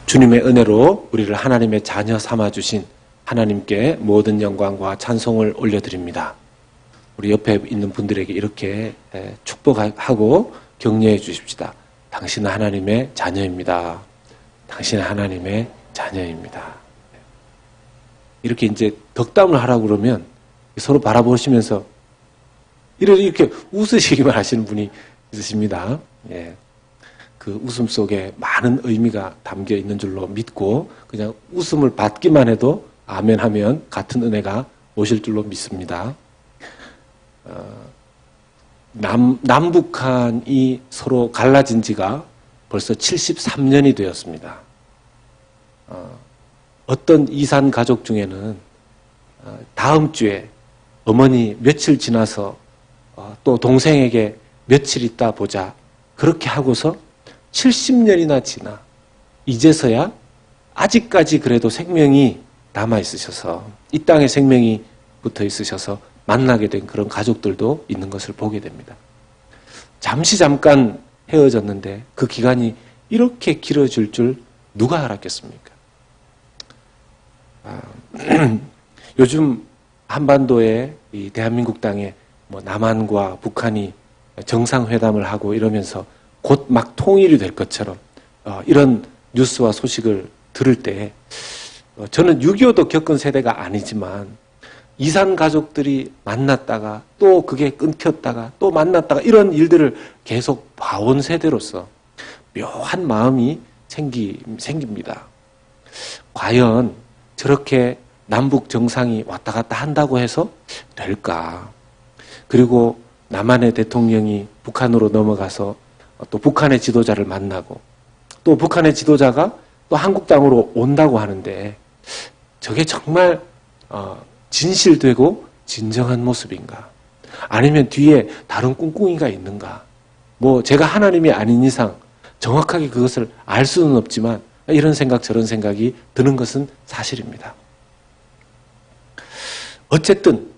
주님의 은혜로 우리를 하나님의 자녀 삼아주신 하나님께 모든 영광과 찬송을 올려드립니다. 우리 옆에 있는 분들에게 이렇게 축복하고 격려해 주십시다. 당신은 하나님의 자녀입니다. 당신은 하나님의 자녀입니다. 이렇게 이제 덕담을 하라고 그러면 서로 바라보시면서 이렇게 웃으시기만 하시는 분이 있으십니다. 예. 그 웃음 속에 많은 의미가 담겨 있는 줄로 믿고 그냥 웃음을 받기만 해도 아멘 하면 같은 은혜가 오실 줄로 믿습니다. 남북한이 서로 갈라진 지가 벌써 73년이 되었습니다. 어떤 이산 가족 중에는 다음 주에 어머니 며칠 지나서 또 동생에게 며칠 있다 보자 그렇게 하고서 70년이나 지나 이제서야 아직까지 그래도 생명이 남아있으셔서 이 땅에 생명이 붙어 있으셔서 만나게 된 그런 가족들도 있는 것을 보게 됩니다. 잠깐 헤어졌는데 그 기간이 이렇게 길어질 줄 누가 알았겠습니까? 요즘 한반도에 이 대한민국 땅에 뭐 남한과 북한이 정상회담을 하고 이러면서 곧 막 통일이 될 것처럼 이런 뉴스와 소식을 들을 때 저는 6.25도 겪은 세대가 아니지만 이산 가족들이 만났다가 또 그게 끊겼다가 또 만났다가 이런 일들을 계속 봐온 세대로서 묘한 마음이 생깁니다. 과연 저렇게 남북 정상이 왔다 갔다 한다고 해서 될까? 그리고 남한의 대통령이 북한으로 넘어가서 또 북한의 지도자를 만나고 또 북한의 지도자가 또 한국 땅으로 온다고 하는데 저게 정말 진실되고 진정한 모습인가? 아니면 뒤에 다른 꿍꿍이가 있는가? 뭐 제가 하나님이 아닌 이상 정확하게 그것을 알 수는 없지만 이런 생각 저런 생각이 드는 것은 사실입니다. 어쨌든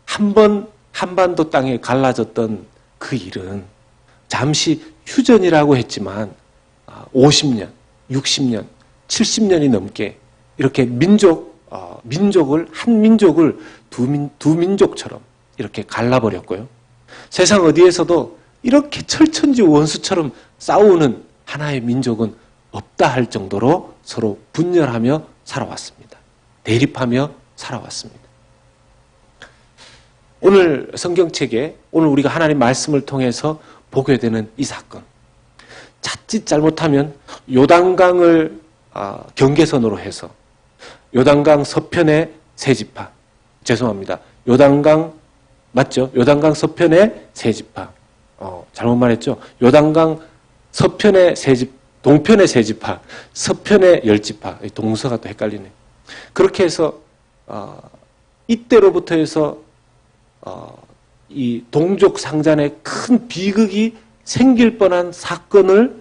한번 한반도 땅에 갈라졌던 그 일은 잠시 휴전이라고 했지만 50년, 60년, 70년이 넘게 이렇게 민족을 한 민족을 두 민족처럼 이렇게 갈라버렸고요. 세상 어디에서도 이렇게 철천지 원수처럼 싸우는 하나의 민족은 없다 할 정도로 서로 분열하며 살아왔습니다. 대립하며 살아왔습니다. 오늘 성경책에 오늘 우리가 하나님 말씀을 통해서 보게 되는 이 사건, 자칫 잘못하면 요단강을 경계선으로 해서 요단강 서편의 세 지파, 죄송합니다. 요단강 맞죠? 요단강 서편의 세 지파. 잘못 말했죠? 요단강 서편의 세 지파, 동편의 세 지파, 서편의 10지파. 동서가 또 헷갈리네. 그렇게 해서 이때로부터 해서 이 동족 상잔에 큰 비극이 생길 뻔한 사건을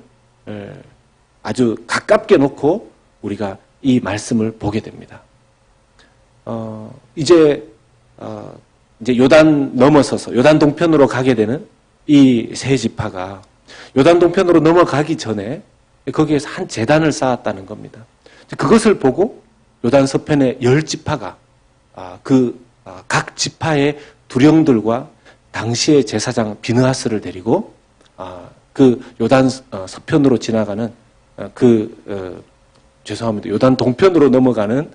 아주 가깝게 놓고 우리가 이 말씀을 보게 됩니다. 이제 요단 넘어서서 요단 동편으로 가게 되는 이 세 지파가 요단 동편으로 넘어가기 전에 거기에서 한 제단을 쌓았다는 겁니다. 그것을 보고 요단 서편의 10지파가 각 지파의 두령들과 당시의 제사장 비느하스를 데리고 그 요단 서편으로 지나가는 죄송합니다. 요단 동편으로 넘어가는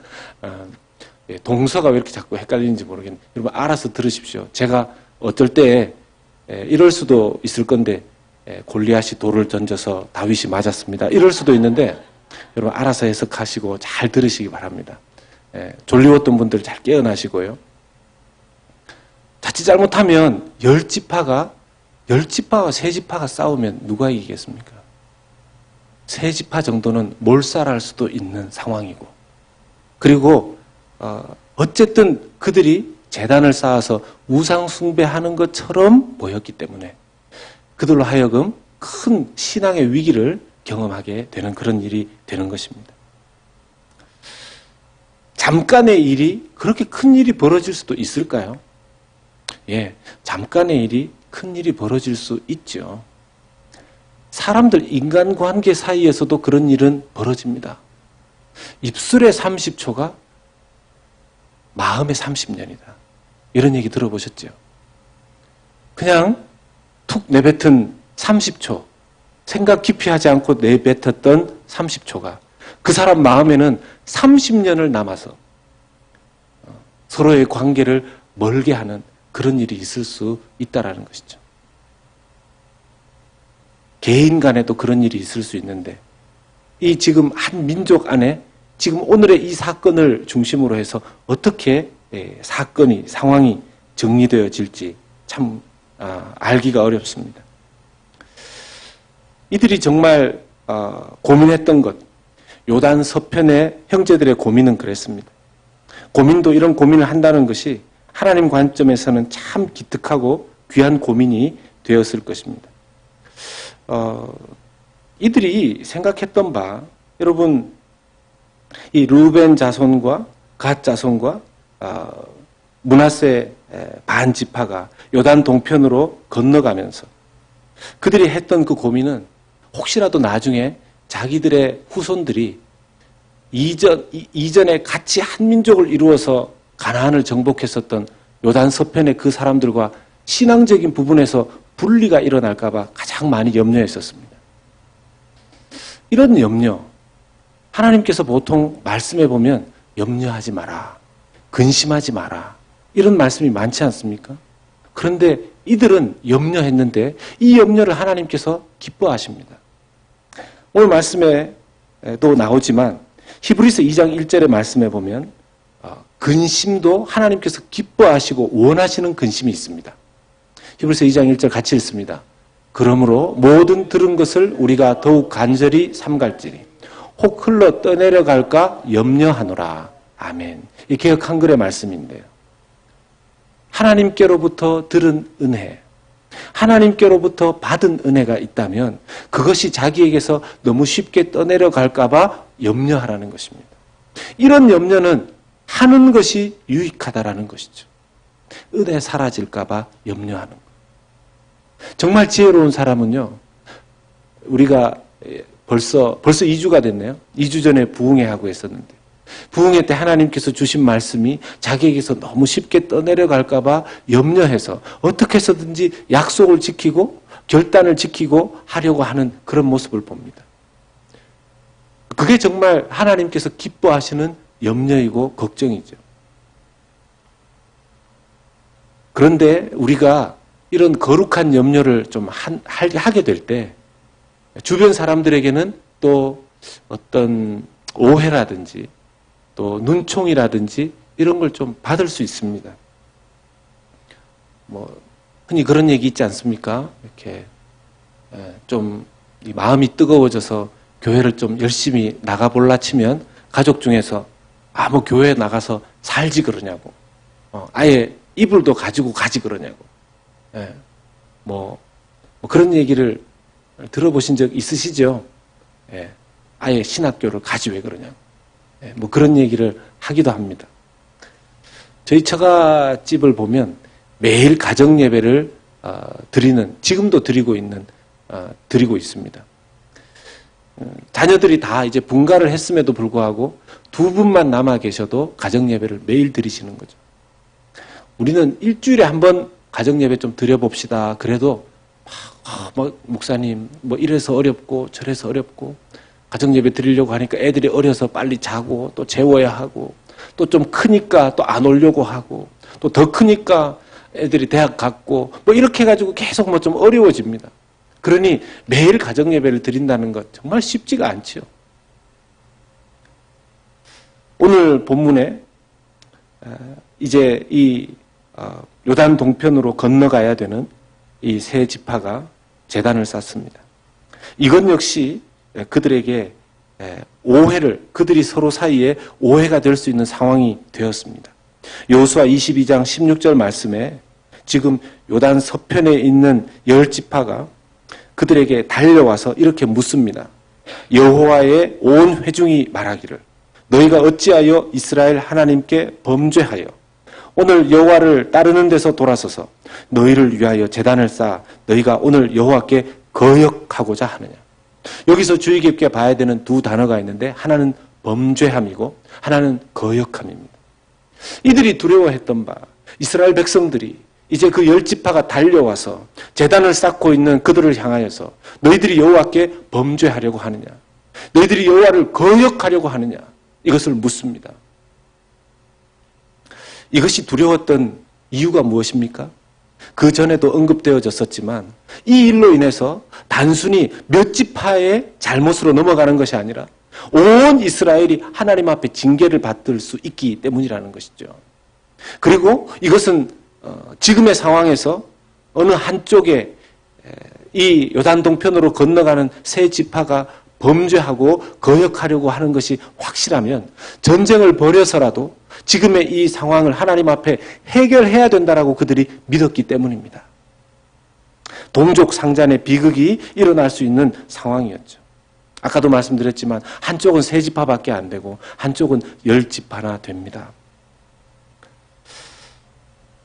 동서가 왜 이렇게 자꾸 헷갈리는지 모르겠는데 여러분 알아서 들으십시오. 제가 어떨 때 이럴 수도 있을 건데 골리앗이 돌을 던져서 다윗이 맞았습니다. 이럴 수도 있는데 여러분 알아서 해석하시고 잘 들으시기 바랍니다. 졸리웠던 분들 잘 깨어나시고요. 자칫 잘못하면 10지파가 세 지파가 싸우면 누가 이기겠습니까? 세 지파 정도는 몰살할 수도 있는 상황이고 그리고 어쨌든 그들이 제단을 쌓아서 우상 숭배하는 것처럼 보였기 때문에 그들로 하여금 큰 신앙의 위기를 경험하게 되는 그런 일이 되는 것입니다. 잠깐의 일이 그렇게 큰 일이 벌어질 수도 있을까요? 예, 잠깐의 일이 큰 일이 벌어질 수 있죠. 사람들 인간관계 사이에서도 그런 일은 벌어집니다. 입술의 30초가 마음의 30년이다. 이런 얘기 들어보셨죠? 그냥 툭 내뱉은 30초, 생각 깊이 하지 않고 내뱉었던 30초가 그 사람 마음에는 30년을 남아서 서로의 관계를 멀게 하는 그런 일이 있을 수 있다라는 것이죠. 개인 간에도 그런 일이 있을 수 있는데 이 지금 한 민족 안에 지금 오늘의 이 사건을 중심으로 해서 어떻게 사건이 상황이 정리되어질지 참 알기가 어렵습니다. 이들이 정말 고민했던 것, 요단 서편의 형제들의 고민은 그랬습니다. 고민도 이런 고민을 한다는 것이 하나님 관점에서는 참 기특하고 귀한 고민이 되었을 것입니다. 이들이 생각했던 바, 여러분, 이 르우벤 자손과 갓 자손과 므낫세 반 지파가 요단 동편으로 건너가면서 그들이 했던 그 고민은 혹시라도 나중에 자기들의 후손들이 이전에 같이 한 민족을 이루어서 가나안을 정복했었던 요단 서편의 그 사람들과 신앙적인 부분에서 분리가 일어날까 봐 가장 많이 염려했었습니다. 이런 염려, 하나님께서 보통 말씀해 보면 염려하지 마라, 근심하지 마라 이런 말씀이 많지 않습니까? 그런데 이들은 염려했는데 이 염려를 하나님께서 기뻐하십니다. 오늘 말씀에도 나오지만 히브리서 2장 1절의 말씀에 보면 근심도 하나님께서 기뻐하시고 원하시는 근심이 있습니다. 히브리서 2장 1절 같이 읽습니다. 그러므로 모든 들은 것을 우리가 더욱 간절히 삼갈지니 혹 흘러 떠내려갈까 염려하노라. 아멘. 이 개역 한글의 말씀인데요. 하나님께로부터 들은 은혜, 하나님께로부터 받은 은혜가 있다면 그것이 자기에게서 너무 쉽게 떠내려갈까 봐 염려하라는 것입니다. 이런 염려는 하는 것이 유익하다라는 것이죠. 은혜 사라질까 봐 염려하는 것. 정말 지혜로운 사람은요, 우리가 벌써 2주가 됐네요. 2주 전에 부흥회하고 했었는데 부흥회 때 하나님께서 주신 말씀이 자기에게서 너무 쉽게 떠내려갈까 봐 염려해서 어떻게 해서든지 약속을 지키고 결단을 지키고 하려고 하는 그런 모습을 봅니다. 그게 정말 하나님께서 기뻐하시는 염려이고 걱정이죠. 그런데 우리가 이런 거룩한 염려를 좀 하게 될 때 주변 사람들에게는 또 어떤 오해라든지 또 눈총이라든지 이런 걸 좀 받을 수 있습니다. 흔히 그런 얘기 있지 않습니까? 이렇게 좀 마음이 뜨거워져서 교회를 좀 열심히 나가볼라 치면 가족 중에서 교회 나가서 살지 그러냐고, 아예 이불도 가지고 가지 그러냐고, 그런 얘기를 들어보신 적 있으시죠? 아예 신학교를 가지 왜 그러냐고, 그런 얘기를 하기도 합니다. 저희 처가집을 보면 매일 가정 예배를 지금도 드리고 있습니다. 자녀들이 다 이제 분가를 했음에도 불구하고 두 분만 남아 계셔도 가정 예배를 매일 드리시는 거죠. 우리는 일주일에 한 번 가정 예배 좀 드려봅시다. 그래도 목사님 이래서 어렵고 저래서 어렵고 가정 예배 드리려고 하니까 애들이 어려서 빨리 자고 또 재워야 하고 또 좀 크니까 또 안 오려고 하고 또 더 크니까 애들이 대학 갔고 이렇게 해가지고 계속 좀 어려워집니다. 그러니 매일 가정 예배를 드린다는 것 정말 쉽지가 않죠. 오늘 본문에 이제 이 요단 동편으로 건너가야 되는 이 세 지파가 제단을 쌓습니다. 이것 역시 그들에게 그들이 서로 사이에 오해가 될 수 있는 상황이 되었습니다. 여호수아 22장 16절 말씀에 지금 요단 서편에 있는 10지파가 그들에게 달려와서 이렇게 묻습니다. 여호와의 온 회중이 말하기를 너희가 어찌하여 이스라엘 하나님께 범죄하여 오늘 여호와를 따르는 데서 돌아서서 너희를 위하여 제단을 쌓아 너희가 오늘 여호와께 거역하고자 하느냐. 여기서 주의 깊게 봐야 되는 두 단어가 있는데 하나는 범죄함이고 하나는 거역함입니다. 이들이 두려워했던 바 이스라엘 백성들이 이제 그 10지파가 달려와서 제단을 쌓고 있는 그들을 향하여서 너희들이 여호와께 범죄하려고 하느냐, 너희들이 여호와를 거역하려고 하느냐, 이것을 묻습니다. 이것이 두려웠던 이유가 무엇입니까? 그 전에도 언급되어졌었지만 이 일로 인해서 단순히 몇 지파의 잘못으로 넘어가는 것이 아니라 온 이스라엘이 하나님 앞에 징계를 받을 수 있기 때문이라는 것이죠. 그리고 이것은 지금의 상황에서 어느 한쪽에 이 요단 동편으로 건너가는 세 지파가 범죄하고 거역하려고 하는 것이 확실하면 전쟁을 벌여서라도 지금의 이 상황을 하나님 앞에 해결해야 된다라고 그들이 믿었기 때문입니다. 동족 상잔의 비극이 일어날 수 있는 상황이었죠. 아까도 말씀드렸지만 한쪽은 세 지파밖에 안 되고 한쪽은 10지파나 됩니다.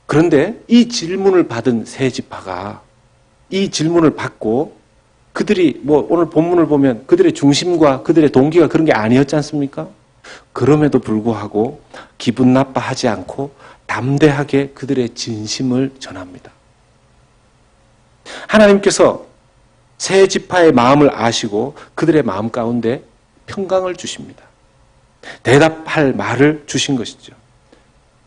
그런데 이 질문을 받은 세 지파가 이 질문을 받고 그들이 오늘 본문을 보면 그들의 중심과 그들의 동기가 그런 게 아니었지 않습니까? 그럼에도 불구하고 기분 나빠하지 않고 담대하게 그들의 진심을 전합니다. 하나님께서 세 지파의 마음을 아시고 그들의 마음 가운데 평강을 주십니다. 대답할 말을 주신 것이죠.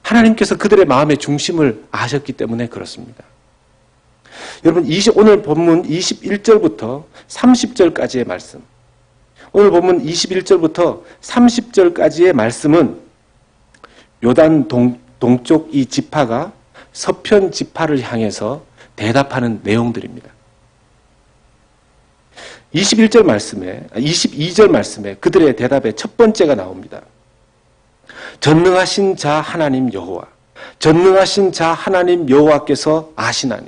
하나님께서 그들의 마음의 중심을 아셨기 때문에 그렇습니다. 여러분, 오늘 본문 21절부터 30절까지의 말씀, 오늘 본문 21절부터 30절까지의 말씀은 요단 동쪽 이 지파가 서편 지파를 향해서 대답하는 내용들입니다. 22절 말씀에 그들의 대답의 첫 번째가 나옵니다. 전능하신 자 하나님 여호와, 전능하신 자 하나님 여호와께서 아시나니.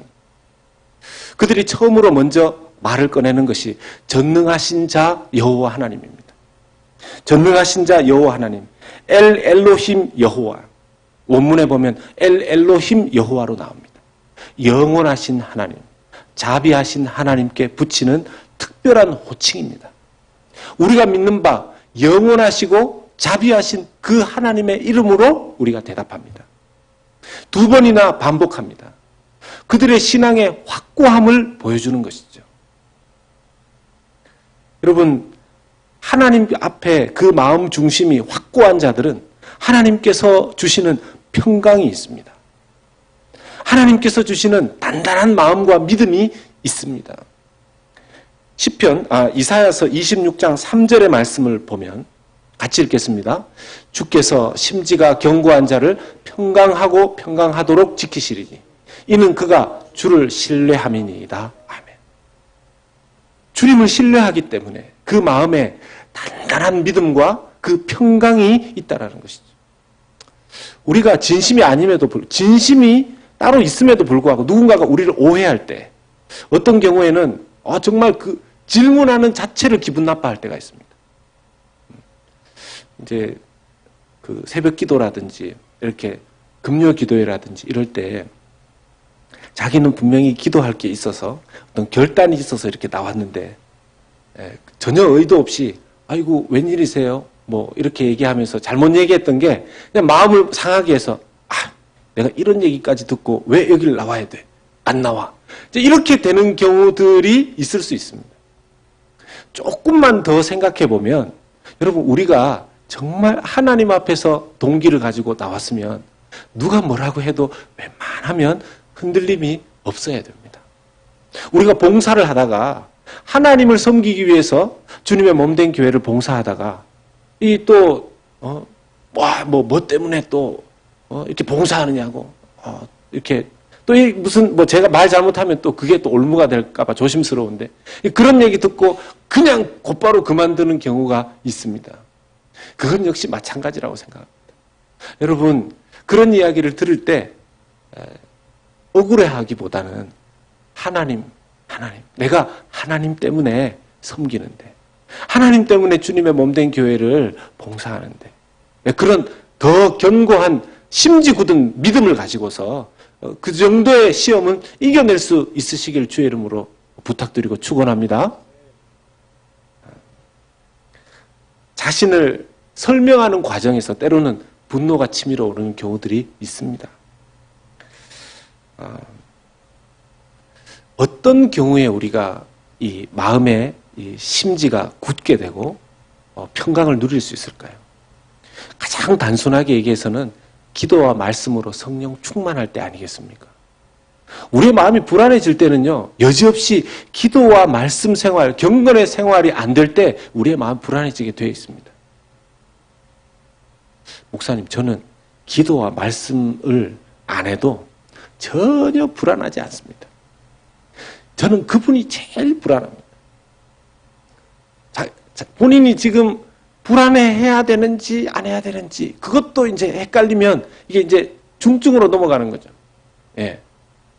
그들이 처음으로 먼저 말을 꺼내는 것이 전능하신 자 여호와 하나님입니다. 전능하신 자 여호와 하나님, 엘 엘로힘 여호와. 원문에 보면 엘 엘로힘 여호와로 나옵니다. 영원하신 하나님, 자비하신 하나님께 붙이는 특별한 호칭입니다. 우리가 믿는 바 영원하시고 자비하신 그 하나님의 이름으로 우리가 대답합니다. 두 번이나 반복합니다. 그들의 신앙의 확고함을 보여주는 것이죠. 여러분, 하나님 앞에 그 마음 중심이 확고한 자들은 하나님께서 주시는 평강이 있습니다. 하나님께서 주시는 단단한 마음과 믿음이 있습니다. 이사야서 26장 3절의 말씀을 보면 같이 읽겠습니다. 주께서 심지가 견고한 자를 평강하고 평강하도록 지키시리니 이는 그가 주를 신뢰함이니이다. 아멘. 주님을 신뢰하기 때문에 그 마음에 단단한 믿음과 그 평강이 있다라는 것이죠. 우리가 진심이 진심이 따로 있음에도 불구하고 누군가가 우리를 오해할 때 어떤 경우에는 정말 그 질문하는 자체를 기분 나빠할 때가 있습니다. 이제 그 새벽 기도라든지 이렇게 금요 기도회라든지 이럴 때 자기는 분명히 기도할 게 있어서 어떤 결단이 있어서 이렇게 나왔는데 전혀 의도 없이 아이고 웬일이세요? 이렇게 얘기하면서 잘못 얘기했던 게 그냥 마음을 상하게 해서 내가 이런 얘기까지 듣고 왜 여기를 나와야 돼? 안 나와. 이렇게 되는 경우들이 있을 수 있습니다. 조금만 더 생각해 보면 여러분, 우리가 정말 하나님 앞에서 동기를 가지고 나왔으면 누가 뭐라고 해도 웬만하면 흔들림이 없어야 됩니다. 우리가 봉사를 하다가 하나님을 섬기기 위해서 주님의 몸된 교회를 봉사하다가 뭐 때문에 또 이렇게 봉사하느냐고 이렇게 또 무슨 제가 말 잘못하면 또 그게 또 올무가 될까봐 조심스러운데 그런 얘기 듣고 그냥 곧바로 그만두는 경우가 있습니다. 그건 역시 마찬가지라고 생각합니다. 여러분, 그런 이야기를 들을 때 억울해하기보다는 하나님, 내가 하나님 때문에 섬기는데, 하나님 때문에 주님의 몸된 교회를 봉사하는데, 그런 더 견고한 심지 굳은 믿음을 가지고서 그 정도의 시험은 이겨낼 수 있으시길 주의 이름으로 부탁드리고 축원합니다. 자신을 설명하는 과정에서 때로는 분노가 치밀어 오르는 경우들이 있습니다. 어떤 경우에 우리가 이 마음의 이 심지가 굳게 되고 평강을 누릴 수 있을까요? 가장 단순하게 얘기해서는 기도와 말씀으로 성령 충만할 때 아니겠습니까? 우리의 마음이 불안해질 때는요, 여지없이 기도와 말씀 생활, 경건의 생활이 안 될 때 우리의 마음이 불안해지게 되어 있습니다. 목사님, 저는 기도와 말씀을 안 해도 전혀 불안하지 않습니다. 저는 그분이 제일 불안합니다. 본인이 지금 불안해해야 되는지 안 해야 되는지 그것도 이제 헷갈리면 이게 이제 중증으로 넘어가는 거죠. 예.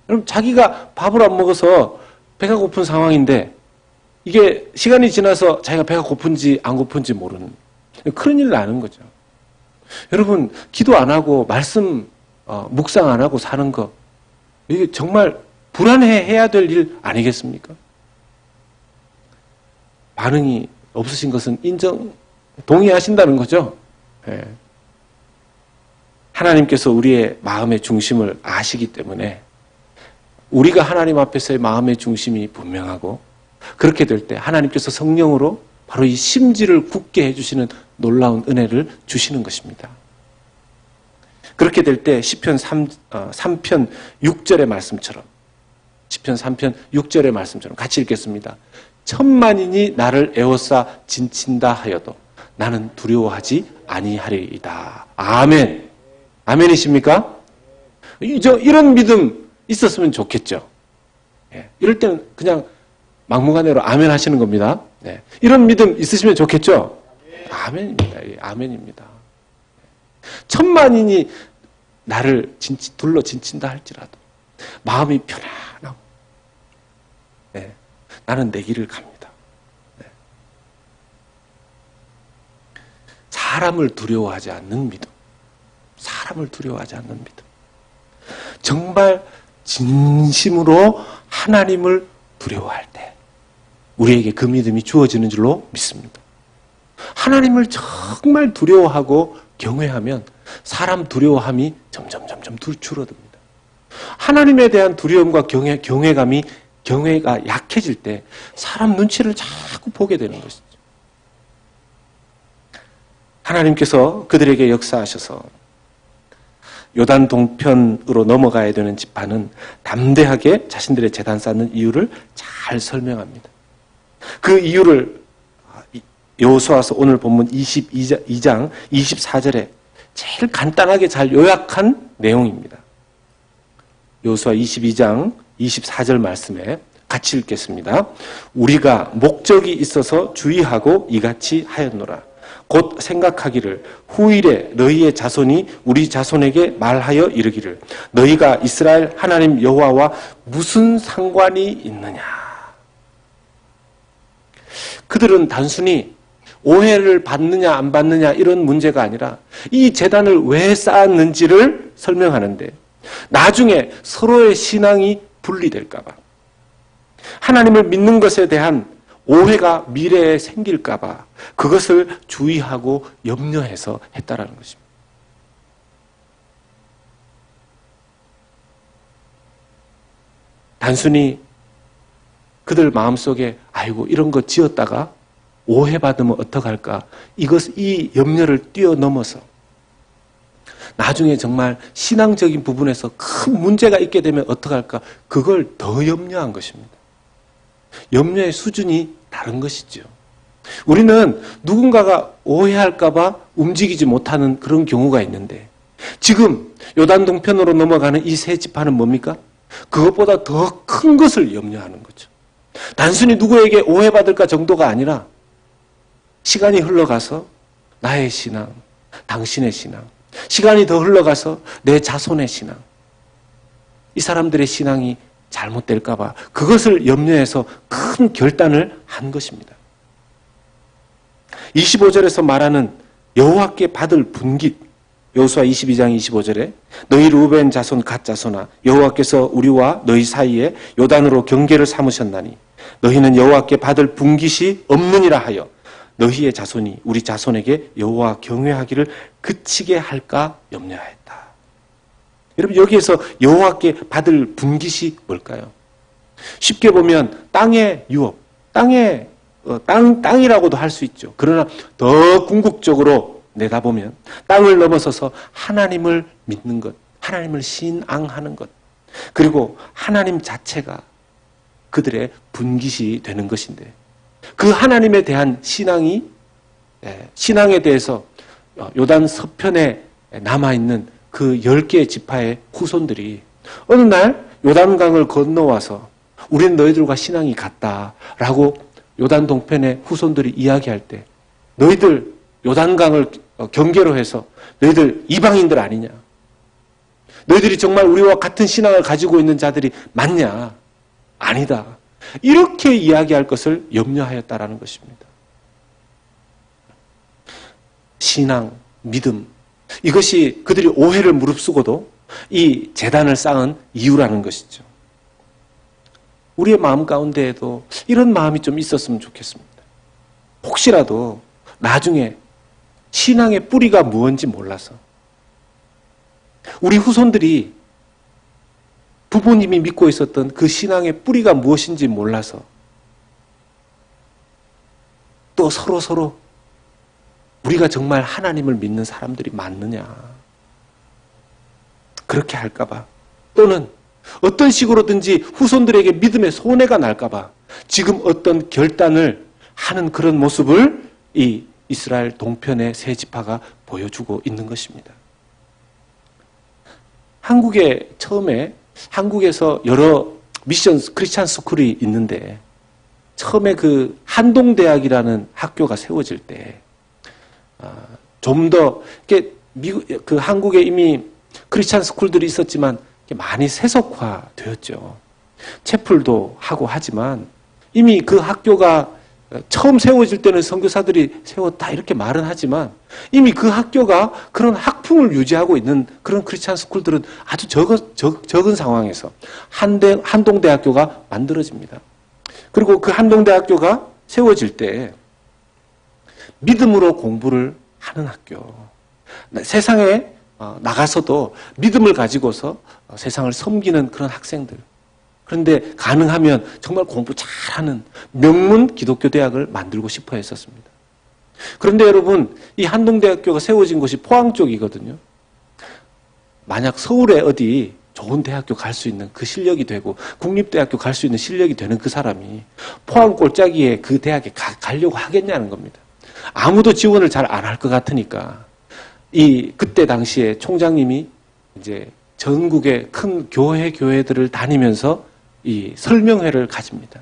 그럼 자기가 밥을 안 먹어서 배가 고픈 상황인데 이게 시간이 지나서 자기가 배가 고픈지 안 고픈지 모르는 큰일 나는 거죠. 여러분, 기도 안 하고 말씀 묵상 안 하고 사는 거 이게 정말 불안해해야 될 일 아니겠습니까? 반응이 없으신 것은 동의하신다는 거죠. 예. 하나님께서 우리의 마음의 중심을 아시기 때문에 우리가 하나님 앞에서의 마음의 중심이 분명하고 그렇게 될 때 하나님께서 성령으로 바로 이 심지를 굳게 해주시는 놀라운 은혜를 주시는 것입니다. 그렇게 될 때 시편 3편 6절의 말씀처럼 시편 3편 6절의 말씀처럼 같이 읽겠습니다. 천만인이 나를 에워싸 진친다 하여도 나는 두려워하지 아니하리이다. 아멘. 아멘이십니까? 이런 믿음 있었으면 좋겠죠. 예, 이럴 때는 그냥 막무가내로 아멘 하시는 겁니다. 네, 이런 믿음 있으시면 좋겠죠. 아멘입니다. 예, 아멘입니다. 천만인이 나를 둘러 진친다 할지라도 마음이 편안하고 네, 나는 내 길을 갑니다. 네. 사람을 두려워하지 않는 믿음. 사람을 두려워하지 않는 믿음. 정말 진심으로 하나님을 두려워할 때 우리에게 그 믿음이 주어지는 줄로 믿습니다. 하나님을 정말 두려워하고 경외하면 사람 두려워함이 점점 줄어듭니다. 하나님에 대한 두려움과 경외가 약해질 때 사람 눈치를 자꾸 보게 되는 것이죠. 하나님께서 그들에게 역사하셔서 요단 동편으로 넘어가야 되는 지파는 담대하게 자신들의 제단 쌓는 이유를 잘 설명합니다. 그 이유를 여호수아서 오늘 본문 22장 24절에 제일 간단하게 잘 요약한 내용입니다. 여호수아 22장 24절 말씀에 같이 읽겠습니다. 우리가 목적이 있어서 주의하고 이같이 하였노라. 곧 생각하기를 후일에 너희의 자손이 우리 자손에게 말하여 이르기를 너희가 이스라엘 하나님 여호와와 무슨 상관이 있느냐. 그들은 단순히 오해를 받느냐 안 받느냐 이런 문제가 아니라 이 제단을 왜 쌓았는지를 설명하는데 나중에 서로의 신앙이 분리될까 봐 하나님을 믿는 것에 대한 오해가 미래에 생길까 봐 그것을 주의하고 염려해서 했다라는 것입니다. 단순히 그들 마음속에 아이고 이런 거 지었다가 오해받으면 어떡할까 이 염려를 뛰어넘어서 나중에 정말 신앙적인 부분에서 큰 문제가 있게 되면 어떡할까 그걸 더 염려한 것입니다. 염려의 수준이 다른 것이죠. 우리는 누군가가 오해할까 봐 움직이지 못하는 그런 경우가 있는데 지금 요단 동편으로 넘어가는 이 세 지파는 뭡니까? 그것보다 더 큰 것을 염려하는 거죠. 단순히 누구에게 오해받을까 정도가 아니라 시간이 흘러가서 나의 신앙, 당신의 신앙, 시간이 더 흘러가서 내 자손의 신앙, 이 사람들의 신앙이 잘못될까 봐 그것을 염려해서 큰 결단을 한 것입니다. 25절에서 말하는 여호와께 받을 분깃, 여호수아 22장 25절에 너희 르우벤 자손 갓 자손아 여호와께서 우리와 너희 사이에 요단으로 경계를 삼으셨나니 너희는 여호와께 받을 분깃이 없느니라 하여 너희의 자손이 우리 자손에게 여호와 경외하기를 그치게 할까 염려하였다. 여러분, 여기에서 여호와께 받을 분깃이 뭘까요? 쉽게 보면 땅의 유업, 땅이라고도 할 수 있죠. 그러나 더 궁극적으로 내다보면 땅을 넘어서서 하나님을 믿는 것, 하나님을 신앙하는 것, 그리고 하나님 자체가 그들의 분깃이 되는 것인데, 그 하나님에 대한 신앙에 대해서 요단 서편에 남아있는 그 10개의 지파의 후손들이 어느 날 요단강을 건너와서 우리는 너희들과 신앙이 같다라고 요단 동편의 후손들이 이야기할 때, 너희들 요단강을 경계로 해서 너희들 이방인들 아니냐? 너희들이 정말 우리와 같은 신앙을 가지고 있는 자들이 맞냐? 아니다. 이렇게 이야기할 것을 염려하였다라는 것입니다. 신앙, 믿음, 이것이 그들이 오해를 무릅쓰고도 이 제단을 쌓은 이유라는 것이죠. 우리의 마음 가운데에도 이런 마음이 좀 있었으면 좋겠습니다. 혹시라도 나중에 신앙의 뿌리가 무엇인지 몰라서 우리 후손들이 부모님이 믿고 있었던 그 신앙의 뿌리가 무엇인지 몰라서 또 서로 우리가 정말 하나님을 믿는 사람들이 맞느냐, 그렇게 할까봐, 또는 어떤 식으로든지 후손들에게 믿음의 손해가 날까봐 지금 어떤 결단을 하는 그런 모습을 이 이스라엘 동편의 세 지파가 보여주고 있는 것입니다. 한국에서 여러 미션 크리스찬 스쿨이 있는데, 처음에 그 한동대학이라는 학교가 세워질 때 좀 더 그 한국에 이미 크리스찬 스쿨들이 있었지만 많이 세속화되었죠. 채플도 하고 하지만 이미 그 학교가 처음 세워질 때는 선교사들이 세웠다 이렇게 말은 하지만 이미 그 학교가 그런 학풍을 유지하고 있는 그런 크리스찬 스쿨들은 아주 적은 상황에서 한동대학교가 만들어집니다. 그리고 그 한동대학교가 세워질 때 믿음으로 공부를 하는 학교, 세상에 나가서도 믿음을 가지고서 세상을 섬기는 그런 학생들, 그런데 가능하면 정말 공부 잘하는 명문 기독교 대학을 만들고 싶어 했었습니다. 그런데 여러분, 이 한동대학교가 세워진 곳이 포항 쪽이거든요. 만약 서울에 어디 좋은 대학교 갈 수 있는 그 실력이 되고 국립대학교 갈 수 있는 실력이 되는 그 사람이 포항 골짜기에 그 대학에 가려고 하겠냐는 겁니다. 아무도 지원을 잘 안 할 것 같으니까 그때 당시에 총장님이 이제 전국의 큰 교회들을 다니면서 이 설명회를 가집니다.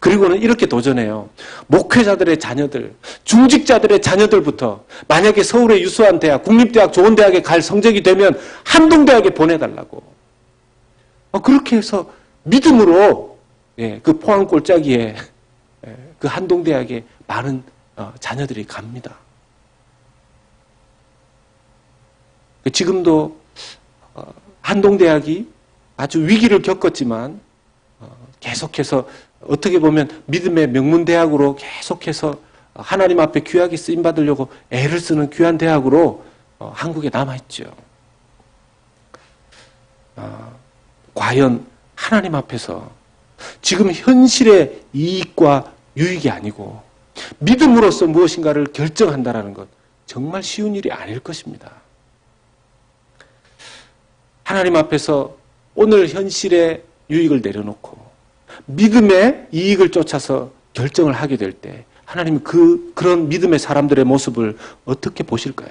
그리고는 이렇게 도전해요. 목회자들의 자녀들, 중직자들의 자녀들부터 만약에 서울의 유수한 대학, 국립대학, 좋은 대학에 갈 성적이 되면 한동대학에 보내달라고. 그렇게 해서 믿음으로 그 포항 골짜기에 그 한동대학에 많은 자녀들이 갑니다. 지금도 한동대학이 아주 위기를 겪었지만 계속해서 어떻게 보면 믿음의 명문대학으로 계속해서 하나님 앞에 귀하게 쓰임받으려고 애를 쓰는 귀한 대학으로 한국에 남아있죠. 과연 하나님 앞에서 지금 현실의 이익과 유익이 아니고 믿음으로써 무엇인가를 결정한다는 것, 정말 쉬운 일이 아닐 것입니다. 하나님 앞에서 오늘 현실의 유익을 내려놓고 믿음의 이익을 쫓아서 결정을 하게 될 때 하나님은 그런 믿음의 사람들의 모습을 어떻게 보실까요?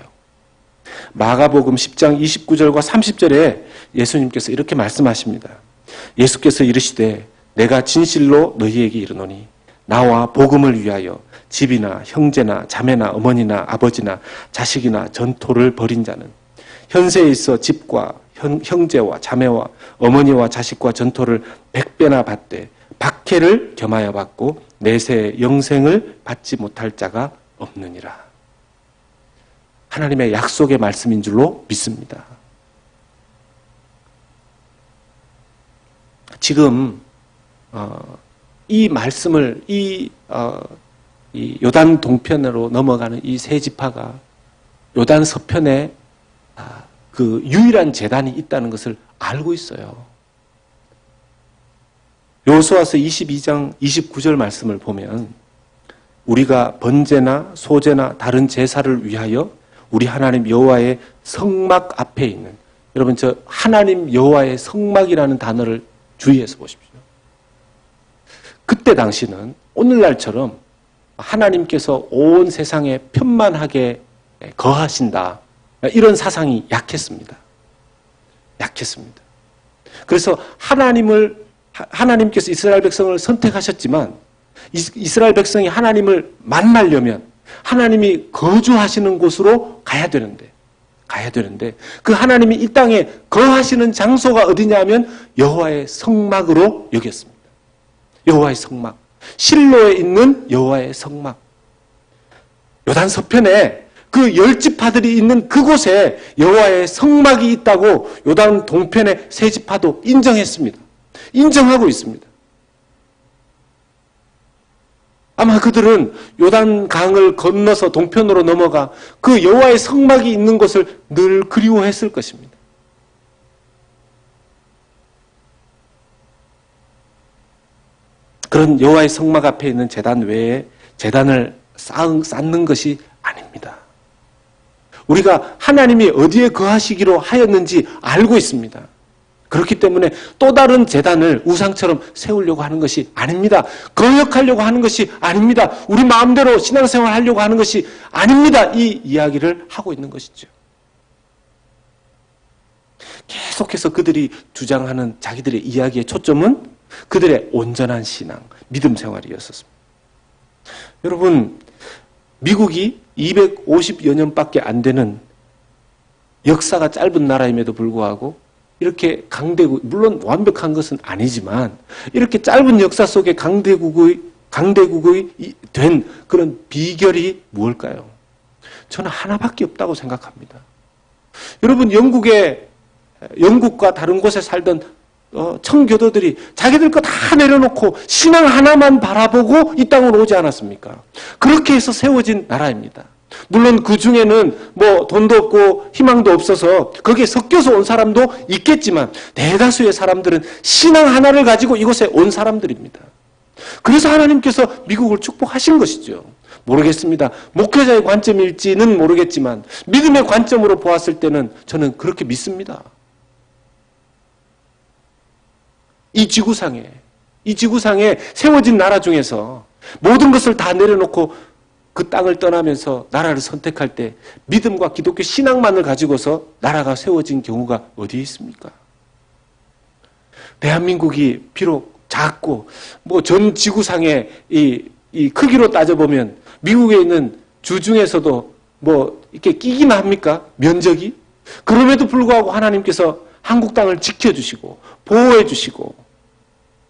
마가복음 10장 29절과 30절에 예수님께서 이렇게 말씀하십니다. 예수께서 이르시되 내가 진실로 너희에게 이르노니 나와 복음을 위하여 집이나 형제나 자매나 어머니나 아버지나 자식이나 전토를 벌인 자는 현세에 있어 집과 형제와 자매와 어머니와 자식과 전토를 100배나 받되 박해를 겸하여 받고 내세 영생을 받지 못할 자가 없느니라. 하나님의 약속의 말씀인 줄로 믿습니다. 지금 이 말씀을 이 요단 동편으로 넘어가는 이 세 지파가 요단 서편에 그 유일한 제단이 있다는 것을 알고 있어요. 여호수아서 22장 29절 말씀을 보면 우리가 번제나 소제나 다른 제사를 위하여 우리 하나님 여호와의 성막 앞에 있는, 여러분 저 하나님 여호와의 성막이라는 단어를 주의해서 보십시오. 그때 당시는 오늘날처럼 하나님께서 온 세상에 편만하게 거하신다, 이런 사상이 약했습니다. 약했습니다. 그래서 하나님께서 이스라엘 백성을 선택하셨지만 이스라엘 백성이 하나님을 만나려면 하나님이 거주하시는 곳으로 가야 되는데 그 하나님이 이 땅에 거하시는 장소가 어디냐면 여호와의 성막으로 여겼습니다. 여호와의 성막, 실로에 있는 여호와의 성막. 요단 서편에 그 10지파들이 있는 그곳에 여호와의 성막이 있다고 요단 동편의 세 지파도 인정했습니다. 인정하고 있습니다. 아마 그들은 요단 강을 건너서 동편으로 넘어가 그 여호와의 성막이 있는 곳을 늘 그리워했을 것입니다. 그런 여호와의 성막 앞에 있는 제단 외에 제단을 쌓는 것이 아닙니다. 우리가 하나님이 어디에 거하시기로 하였는지 알고 있습니다. 그렇기 때문에 또 다른 제단을 우상처럼 세우려고 하는 것이 아닙니다. 거역하려고 하는 것이 아닙니다. 우리 마음대로 신앙생활 하려고 하는 것이 아닙니다. 이 이야기를 하고 있는 것이죠. 계속해서 그들이 주장하는 자기들의 이야기의 초점은 그들의 온전한 신앙, 믿음 생활이었습니다. 여러분, 미국이 250여 년밖에 안 되는 역사가 짧은 나라임에도 불구하고 이렇게 강대국, 물론 완벽한 것은 아니지만 이렇게 짧은 역사 속에 강대국이 된 그런 비결이 무엇일까요? 저는 하나밖에 없다고 생각합니다. 여러분, 영국과 다른 곳에 살던 청교도들이 자기들 거 다 내려놓고 신앙 하나만 바라보고 이 땅으로 오지 않았습니까? 그렇게 해서 세워진 나라입니다. 물론 그 중에는 뭐 돈도 없고 희망도 없어서 거기에 섞여서 온 사람도 있겠지만 대다수의 사람들은 신앙 하나를 가지고 이곳에 온 사람들입니다. 그래서 하나님께서 미국을 축복하신 것이죠. 모르겠습니다. 목회자의 관점일지는 모르겠지만 믿음의 관점으로 보았을 때는 저는 그렇게 믿습니다. 이 지구상에 세워진 나라 중에서 모든 것을 다 내려놓고 그 땅을 떠나면서 나라를 선택할 때 믿음과 기독교 신앙만을 가지고서 나라가 세워진 경우가 어디에 있습니까? 대한민국이 비록 작고 뭐 전 지구상의 이 크기로 따져보면 미국에 있는 주 중에서도 뭐 이렇게 끼기나 합니까? 면적이? 그럼에도 불구하고 하나님께서 한국 땅을 지켜주시고 보호해주시고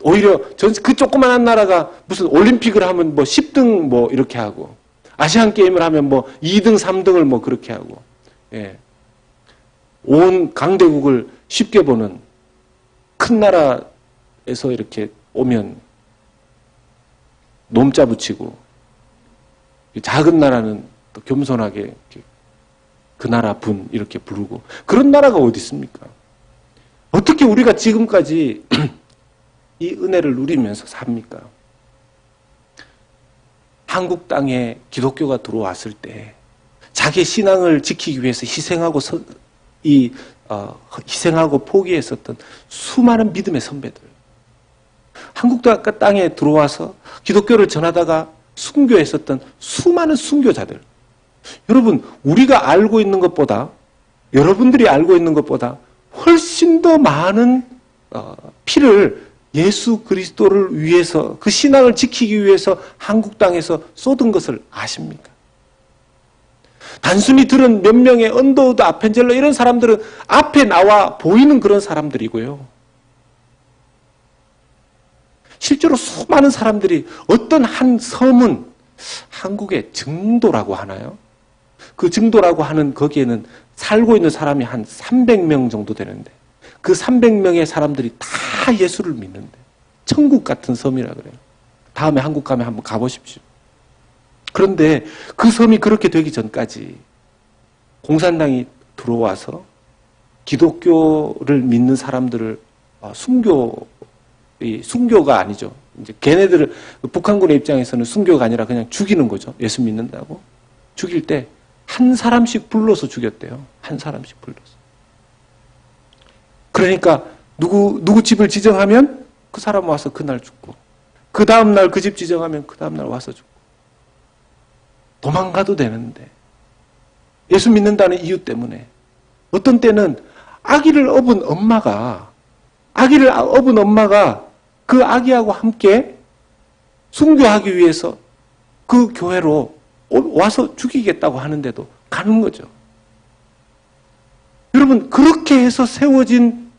오히려 그 조그만한 나라가 무슨 올림픽을 하면 뭐 10등 뭐 이렇게 하고 아시안 게임을 하면 뭐 2등, 3등을 뭐 그렇게 하고, 예. 온 강대국을 쉽게 보는 큰 나라에서 이렇게 오면 놈자 붙이고 작은 나라는 또 겸손하게 그 나라 분 이렇게 부르고 그런 나라가 어디 있습니까? 어떻게 우리가 지금까지 이 은혜를 누리면서 삽니까? 한국 땅에 기독교가 들어왔을 때 자기 신앙을 지키기 위해서 희생하고 포기했었던 수많은 믿음의 선배들, 한국 땅에 들어와서 기독교를 전하다가 순교했었던 수많은 순교자들. 여러분, 우리가 알고 있는 것보다, 여러분들이 알고 있는 것보다 훨씬 더 많은 피를 예수 그리스도를 위해서, 그 신앙을 지키기 위해서 한국 땅에서 쏟은 것을 아십니까? 단순히 들은 몇 명의 언더우드, 아펜젤러 이런 사람들은 앞에 나와 보이는 그런 사람들이고요. 실제로 수많은 사람들이 어떤 한 섬은 한국의 증도라고 하나요? 그 증도라고 하는 거기에는 살고 있는 사람이 한 300명 정도 되는데 그 300명의 사람들이 다 예수를 믿는데 천국 같은 섬이라 그래요. 다음에 한국 가면 한번 가보십시오. 그런데 그 섬이 그렇게 되기 전까지 공산당이 들어와서 기독교를 믿는 사람들을 순교가 아니죠. 이제 걔네들을 북한군의 입장에서는 순교가 아니라 그냥 죽이는 거죠. 예수 믿는다고. 죽일 때 한 사람씩 불러서 죽였대요. 한 사람씩 불러서. 그러니까 누구 집을 지정하면 그 사람 와서 그날 죽고, 그 다음날 그 집 지정하면 그 다음날 와서 죽고. 도망가도 되는데 예수 믿는다는 이유 때문에 어떤 때는 아기를 업은 엄마가 그 아기하고 함께 순교하기 위해서 그 교회로 와서 죽이겠다고 하는데도 가는 거죠. 여러분, 그렇게 해서 세워진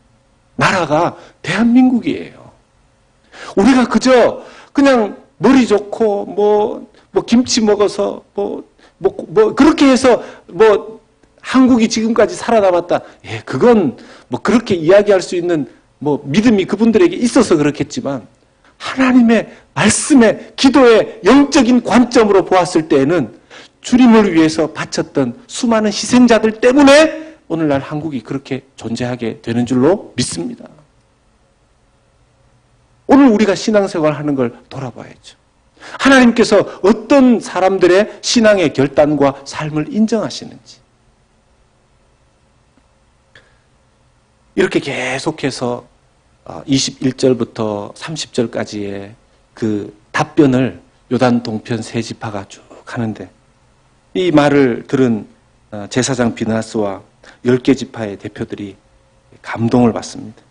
나라가 대한민국이에요. 우리가 그냥 머리 좋고 뭐 김치 먹어서 그렇게 해서 한국이 지금까지 살아남았다. 예, 그건 그렇게 이야기할 수 있는 믿음이 그분들에게 있어서 그렇겠지만, 하나님의 말씀의 기도의 영적인 관점으로 보았을 때에는 주님을 위해서 바쳤던 수많은 희생자들 때문에 오늘날 한국이 그렇게 존재하게 되는 줄로 믿습니다. 오늘 우리가 신앙생활 하는 걸 돌아봐야죠. 하나님께서 어떤 사람들의 신앙의 결단과 삶을 인정하시는지. 이렇게 계속해서 21절부터 30절까지의 그 답변을 요단 동편 세 지파가 쭉 하는데, 이 말을 들은 제사장 비나스와 10개 지파의 대표들이 감동을 받습니다.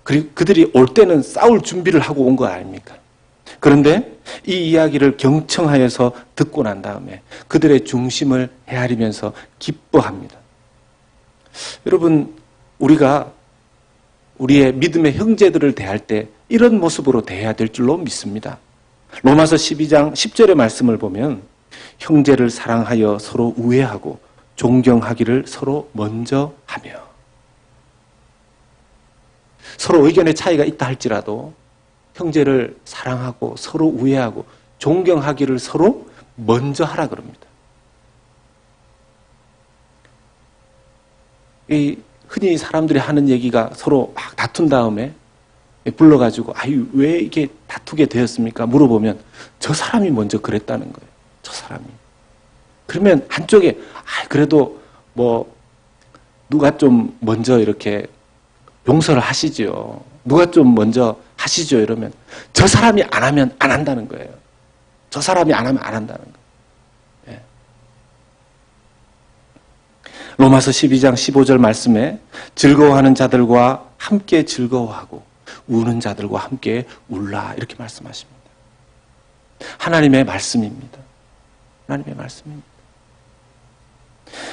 그리고 그들이 올 때는 싸울 준비를 하고 온 거 아닙니까? 그런데 이 이야기를 경청하여서 듣고 난 다음에 그들의 중심을 헤아리면서 기뻐합니다. 여러분, 우리가 우리의 믿음의 형제들을 대할 때 이런 모습으로 대해야 될 줄로 믿습니다. 로마서 12장 10절의 말씀을 보면 형제를 사랑하여 서로 우애하고 존경하기를 서로 먼저 하며, 서로 의견의 차이가 있다 할지라도 형제를 사랑하고 서로 우애하고 존경하기를 서로 먼저 하라 그럽니다. 흔히 사람들이 하는 얘기가 서로 막 다툰 다음에 불러가지고 왜 이게 다투게 되었습니까? 물어보면 저 사람이 먼저 그랬다는 거예요. 저 사람이. 그러면 한쪽에 그래도 누가 좀 먼저 이렇게 용서를 하시죠. 누가 좀 먼저 하시죠. 이러면 저 사람이 안 하면 안 한다는 거예요. 저 사람이 안 하면 안 한다는 거예요. 예. 로마서 12장 15절 말씀에 즐거워하는 자들과 함께 즐거워하고 우는 자들과 함께 울라 이렇게 말씀하십니다. 하나님의 말씀입니다. 하나님의 말씀입니다.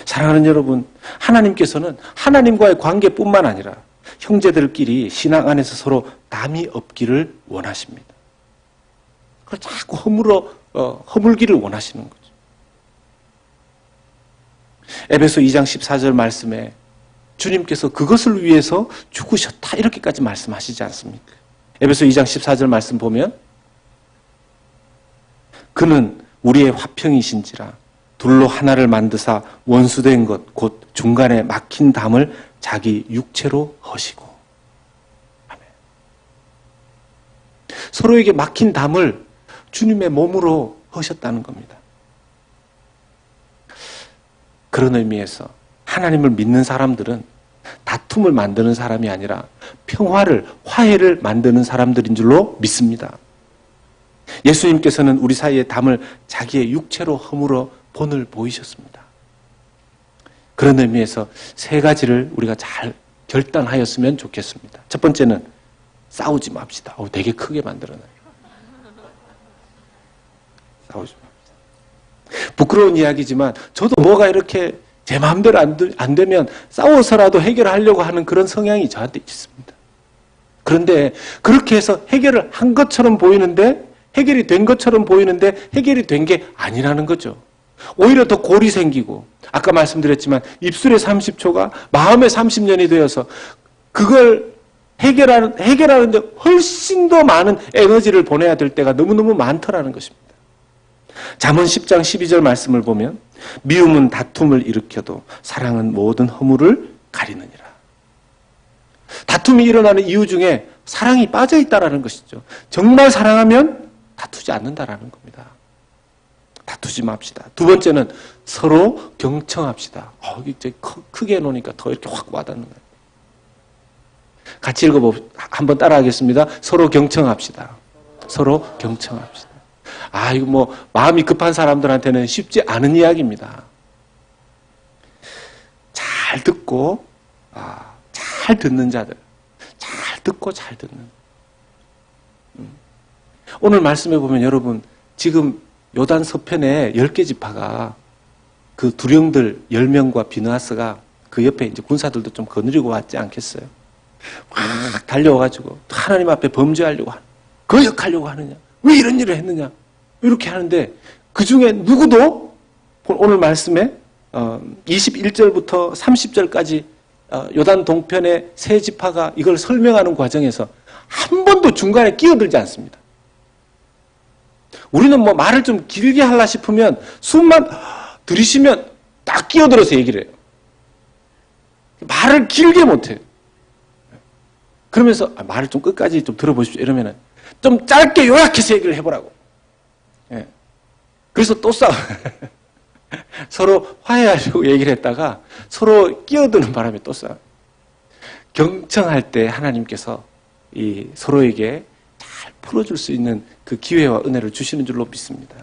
사랑하는 여러분, 하나님께서는 하나님과의 관계뿐만 아니라 형제들끼리 신앙 안에서 서로 남이 없기를 원하십니다. 그걸 자꾸 허물기를 원하시는 거죠. 에베소 2장 14절 말씀에 주님께서 그것을 위해서 죽으셨다 이렇게까지 말씀하시지 않습니까? 에베소 2장 14절 말씀 보면 그는 우리의 화평이신지라 둘로 하나를 만드사 원수된 것 곧 중간에 막힌 담을 자기 육체로 허시고. 아멘. 서로에게 막힌 담을 주님의 몸으로 허셨다는 겁니다. 그런 의미에서 하나님을 믿는 사람들은 다툼을 만드는 사람이 아니라 평화를, 화해를 만드는 사람들인 줄로 믿습니다. 예수님께서는 우리 사이의 담을 자기의 육체로 허물어 본을 보이셨습니다. 그런 의미에서 세 가지를 우리가 잘 결단하였으면 좋겠습니다. 첫 번째는 싸우지 맙시다. 되게 크게 만들어놔요. 싸우지 맙시다. 부끄러운 이야기지만 저도 뭐가 이렇게 제 마음대로 안 되면 싸워서라도 해결하려고 하는 그런 성향이 저한테 있습니다. 그런데 그렇게 해서 해결을 한 것처럼 보이는데, 해결이 된 것처럼 보이는데 해결이 된 게 아니라는 거죠. 오히려 더 골이 생기고, 아까 말씀드렸지만 입술의 30초가 마음의 30년이 되어서 그걸 해결하는데 훨씬 더 많은 에너지를 보내야 될 때가 너무너무 많더라는 것입니다. 잠언 10장 12절 말씀을 보면 미움은 다툼을 일으켜도 사랑은 모든 허물을 가리느니라. 다툼이 일어나는 이유 중에 사랑이 빠져 있다라는 것이죠. 정말 사랑하면 다투지 않는다라는 겁니다. 다투지 맙시다. 두 번째는 서로 경청합시다. 이제 크게 놓으니까 더 이렇게 확 와닿는 거예요. 같이 한번 따라하겠습니다. 서로 경청합시다. 서로 경청합시다. 이거 뭐 마음이 급한 사람들한테는 쉽지 않은 이야기입니다. 잘 듣고 잘 듣는 자들, 잘 듣고 잘 듣는. 오늘 말씀해 보면 여러분 지금 요단 서편에 10개 지파가 그 두령들 10명과 비느하스가 그 옆에 이제 군사들도 좀 거느리고 왔지 않겠어요? 막 달려와가지고 하나님 앞에 범죄하려고 하는, 거역하려고 하느냐? 왜 이런 일을 했느냐? 이렇게 하는데 그 중에 누구도 오늘 말씀에 21절부터 30절까지 요단 동편의 세 지파가 이걸 설명하는 과정에서 한 번도 중간에 끼어들지 않습니다. 우리는 뭐 말을 좀 길게 하려 싶으면 숨만 들이쉬면 딱 끼어들어서 얘기를 해요. 말을 길게 못해요. 그러면서 말을 좀 끝까지 좀 들어보십시오. 이러면은 좀 짧게 요약해서 얘기를 해보라고. 예. 그래서 또 싸워. 서로 화해하려고 얘기를 했다가 서로 끼어드는 바람에 또 싸워. 경청할 때 하나님께서 이 서로에게 잘 풀어줄 수 있는 그 기회와 은혜를 주시는 줄로 믿습니다.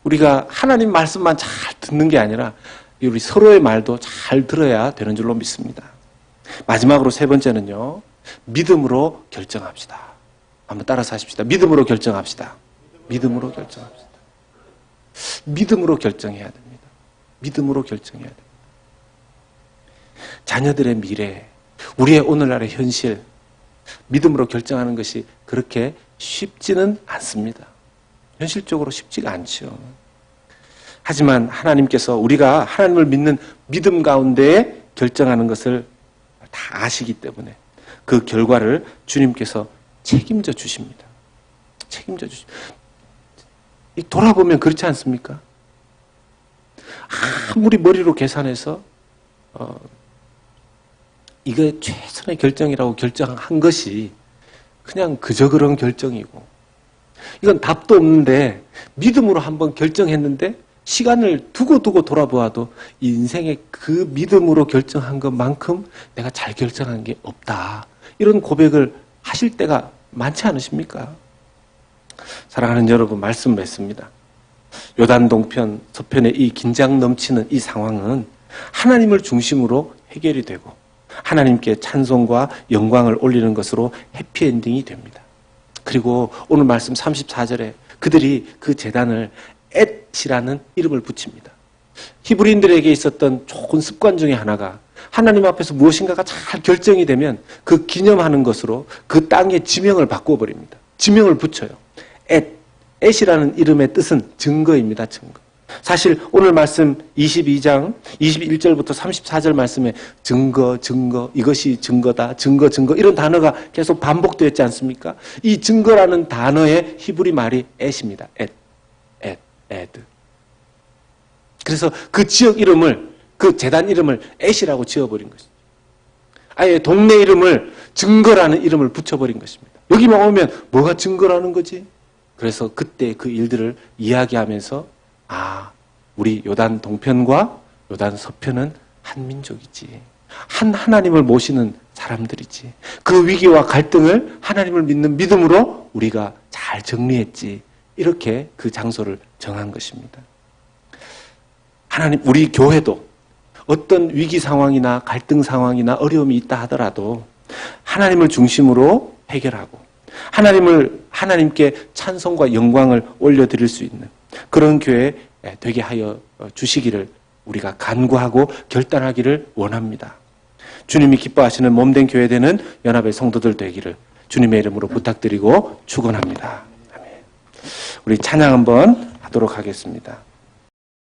우리가 하나님 말씀만 잘 듣는 게 아니라 우리 서로의 말도 잘 들어야 되는 줄로 믿습니다. 마지막으로 세 번째는요, 믿음으로 결정합시다. 한번 따라서 하십시다. 믿음으로 결정합시다. 믿음으로 결정합시다. 믿음으로 결정해야 됩니다. 믿음으로 결정해야 됩니다. 자녀들의 미래, 우리의 오늘날의 현실, 믿음으로 결정하는 것이 그렇게 쉽지는 않습니다. 현실적으로 쉽지가 않죠. 하지만 하나님께서 우리가 하나님을 믿는 믿음 가운데 결정하는 것을 다 아시기 때문에 그 결과를 주님께서 책임져 주십니다. 책임져 주십니다. 돌아보면 그렇지 않습니까? 아무리 머리로 계산해서 이게 최선의 결정이라고 결정한 것이 그냥 그저 그런 결정이고, 이건 답도 없는데 믿음으로 한번 결정했는데 시간을 두고 돌아보아도 인생의 그 믿음으로 결정한 것만큼 내가 잘 결정한 게 없다. 이런 고백을 하실 때가 많지 않으십니까? 사랑하는 여러분, 말씀을 했습니다. 요단 동편 서편의 이 긴장 넘치는 이 상황은 하나님을 중심으로 해결이 되고 하나님께 찬송과 영광을 올리는 것으로 해피엔딩이 됩니다. 그리고 오늘 말씀 34절에 그들이 그 제단을 엣이라는 이름을 붙입니다. 히브리인들에게 있었던 좋은 습관 중에 하나가 하나님 앞에서 무엇인가가 잘 결정이 되면 그 기념하는 것으로 그 땅의 지명을 바꿔버립니다. 지명을 붙여요. 엣이라는 이름의 뜻은 증거입니다. 증거. 사실 오늘 말씀 22장 21절부터 34절 말씀에 증거, 이것이 증거다, 증거 이런 단어가 계속 반복되었지 않습니까? 이 증거라는 단어의 히브리 말이 엣입니다. 에드. 그래서 그 지역 이름을, 그 제단 이름을 엣이라고 지어버린 것입니다. 아예 동네 이름을 증거라는 이름을 붙여버린 것입니다. 여기만 오면 뭐가 증거라는 거지? 그래서 그때 그 일들을 이야기하면서 우리 요단 동편과 요단 서편은 한 민족이지. 한 하나님을 모시는 사람들이지. 그 위기와 갈등을 하나님을 믿는 믿음으로 우리가 잘 정리했지. 이렇게 그 장소를 정한 것입니다. 하나님, 우리 교회도 어떤 위기 상황이나 갈등 상황이나 어려움이 있다 하더라도 하나님을 중심으로 해결하고 하나님께 찬송과 영광을 올려드릴 수 있는 그런 교회 되게 하여 주시기를 우리가 간구하고 결단하기를 원합니다. 주님이 기뻐하시는 몸된 교회 되는 연합의 성도들 되기를 주님의 이름으로 부탁드리고 축원합니다. 아멘. 우리 찬양 한번 하도록 하겠습니다.